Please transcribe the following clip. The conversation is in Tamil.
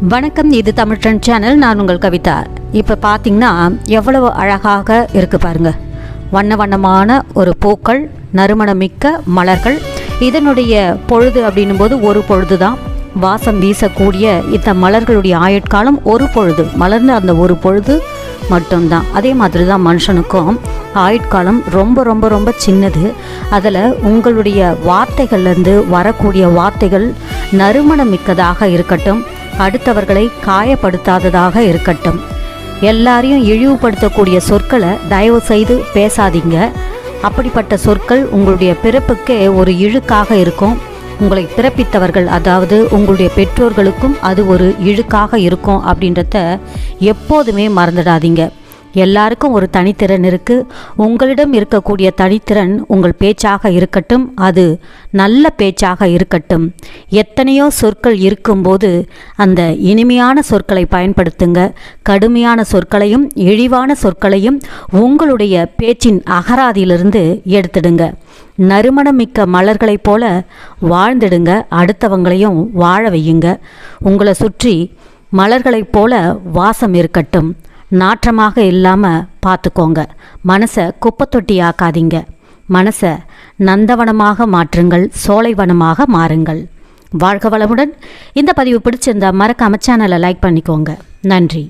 வணக்கம், இது தமிழ் ட்ரெண்ட் சேனல். நான் உங்கள் கவிதா. இப்போ பார்த்தீங்கன்னா எவ்வளவு அழகாக இருக்குது பாருங்கள். வண்ண வண்ணமான ஒரு பூக்கள், நறுமணமிக்க மலர்கள். இதனுடைய பொழுது அப்படின்னும் போது ஒரு பொழுது தான். வாசம் வீசக்கூடிய இந்த மலர்களுடைய ஆயுட்காலம் ஒரு பொழுது, மலர்ந்து அந்த ஒரு பொழுது மட்டும்தான். அதே மாதிரி தான் மனுஷனுக்கும் ஆயுட்காலம் ரொம்ப ரொம்ப ரொம்ப சின்னது. அதில் உங்களுடைய வார்த்தைகள்லேருந்து வரக்கூடிய வார்த்தைகள் நறுமணமிக்கதாக இருக்கட்டும், அடுத்தவர்களை காயப்படுத்தாததாக இருக்கட்டும். எல்லாரையும் இழிவுபடுத்தக்கூடிய சொற்களை தயவு செய்து பேசாதீங்க. அப்படிப்பட்ட சொற்கள் உங்களுடைய பிறப்புக்கே ஒரு இழுக்காக இருக்கும். உங்களை பிறப்பித்தவர்கள், அதாவது உங்களுடைய பெற்றோர்களுக்கும் அது ஒரு இழுக்காக இருக்கும் அப்படின்றத எப்போதுமே மறந்துடாதீங்க. எல்லாருக்கும் ஒரு தனித்திறன் இருக்குது. உங்களிடம் இருக்கக்கூடிய தனித்திறன் உங்கள் பேச்சாக இருக்கட்டும், அது நல்ல பேச்சாக இருக்கட்டும். எத்தனையோ சொற்கள் இருக்கும்போது அந்த இனிமையான சொற்களை பயன்படுத்துங்க. கடுமையான சொற்களையும் இழிவான சொற்களையும் உங்களுடைய பேச்சின் அகராதியிலிருந்து எடுத்துடுங்க. நறுமணமிக்க மலர்களைப் போல வாழ்ந்துடுங்க. அடுத்தவங்களையும் வாழ வையுங்க. உங்களை சுற்றி மலர்களைப் போல வாசம் இருக்கட்டும். நாற்றமாக இல்லாமல் பார்த்துக்கோங்க. மனசை குப்பைத்தொட்டி ஆக்காதீங்க. மனசை நந்தவனமாக மாற்றுங்கள், சோலைவனமாக மாறுங்கள். வாழ்க வளமுடன். இந்த பதிவு பிடிச்சிருந்தா மறக்காம சேனலை லைக் பண்ணிக்கோங்க. நன்றி.